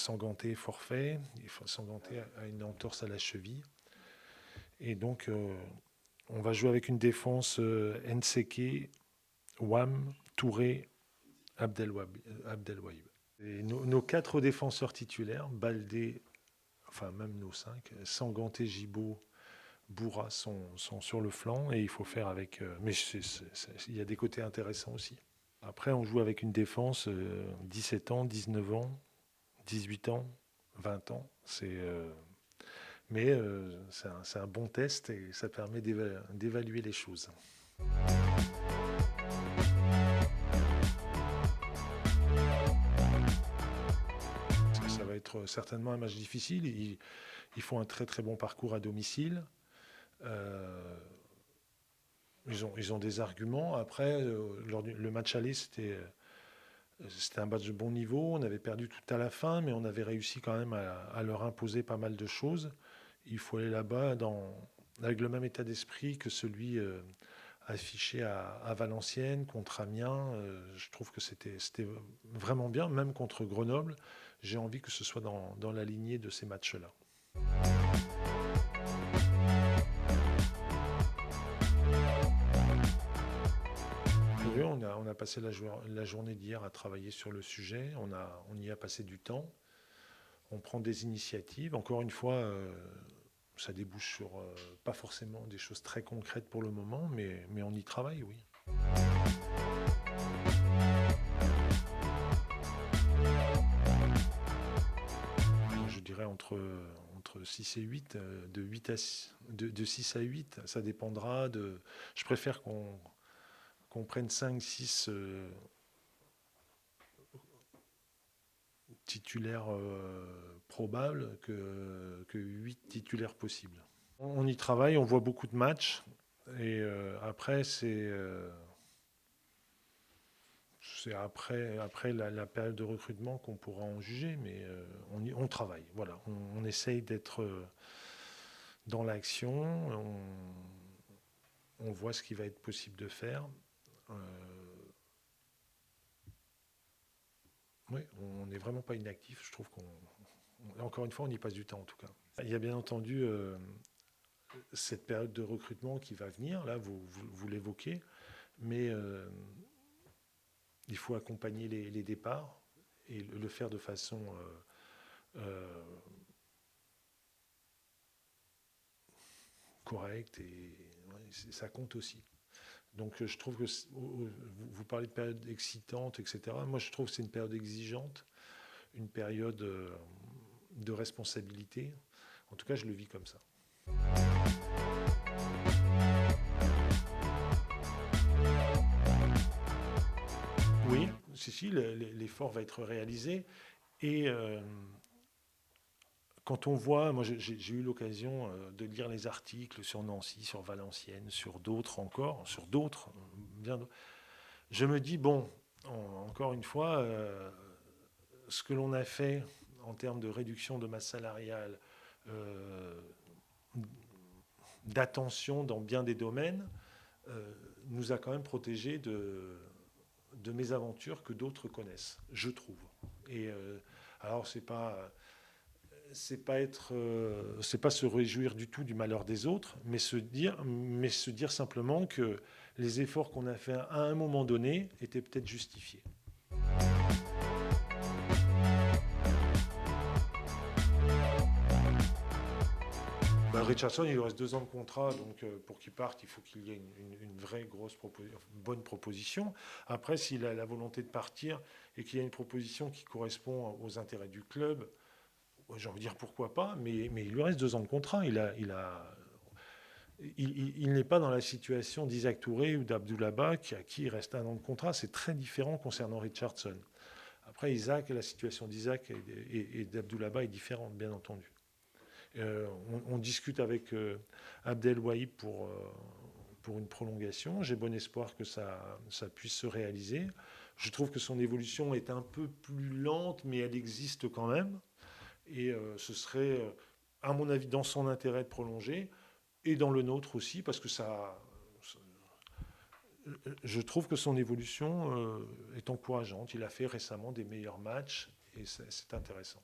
Sanganté forfait, Sanganté a une entorse à la cheville. Et donc, on va jouer avec une défense Nseke, Wam, Touré, Abdelwahib. Et nos 4 défenseurs titulaires, Baldé, enfin même nos 5, Sanganté, Gibaud, Boura sont sur le flanc et il faut faire avec. Mais il y a des côtés intéressants aussi. Après, on joue avec une défense 17 ans, 19 ans, 18 ans, 20 ans. C'est un bon test et ça permet d'évaluer les choses. Ça va être certainement un match difficile. Ils font un très très bon parcours à domicile. Ils ont des arguments. Après, le match aller, c'était un match de bon niveau. On avait perdu tout à la fin, mais on avait réussi quand même à leur imposer pas mal de choses. Il faut aller là-bas avec le même état d'esprit que celui affiché à Valenciennes, contre Amiens. Je trouve que c'était vraiment bien, même contre Grenoble. J'ai envie que ce soit dans la lignée de ces matchs-là. Oui, on a passé la journée d'hier à travailler sur le sujet. On y a passé du temps. On prend des initiatives. Encore une fois, ça débouche sur pas forcément des choses très concrètes pour le moment, mais on y travaille, oui. Je dirais entre 6 et 8, de 6 à 8, ça dépendra de. Je préfère qu'on prenne 5, 6 titulaires probables que 8 titulaires possibles. On y travaille, on voit beaucoup de matchs. Et après, c'est après la période de recrutement qu'on pourra en juger, mais on travaille. Voilà, on essaye d'être dans l'action, on voit ce qui va être possible de faire. Oui, on n'est vraiment pas inactif. Je trouve encore une fois, on y passe du temps en tout cas. Il y a bien entendu cette période de recrutement qui va venir, là, vous l'évoquez, mais il faut accompagner les départs et le faire de façon correcte et ouais, ça compte aussi. Donc je trouve que vous parlez de période excitante, etc. Moi je trouve que c'est une période exigeante, une période de responsabilité. En tout cas, je le vis comme ça. Oui, si, l'effort va être réalisé. Et quand on voit, moi j'ai eu l'occasion de lire les articles sur Nancy, sur Valenciennes, sur d'autres encore, sur d'autres, bien d'autres. Je me dis, bon, encore une fois, ce que l'on a fait en termes de réduction de masse salariale, euh, d'attention dans bien des domaines, nous a quand même protégés de mésaventures que d'autres connaissent, je trouve. Et alors, c'est pas se réjouir du tout du malheur des autres, mais se dire simplement que les efforts qu'on a faits à un moment donné étaient peut-être justifiés. Richardson, il lui reste 2 ans de contrat, donc pour qu'il parte, il faut qu'il y ait une vraie bonne proposition. Après, s'il a la volonté de partir et qu'il y a une proposition qui correspond aux intérêts du club, j'ai envie de dire pourquoi pas, mais il lui reste 2 ans de contrat. Il n'est pas dans la situation d'Isaac Touré ou d'Abdoulaba à qui il reste 1 an de contrat. C'est très différent concernant Richardson. Après, la situation d'Isaac et d'Abdoulaba est différente, bien entendu. On discute avec Abdelwahib pour une prolongation. J'ai bon espoir que ça puisse se réaliser. Je trouve que son évolution est un peu plus lente, mais elle existe quand même. Et ce serait, à mon avis, dans son intérêt de prolonger, et dans le nôtre aussi, parce que je trouve que son évolution est encourageante. Il a fait récemment des meilleurs matchs, et c'est intéressant.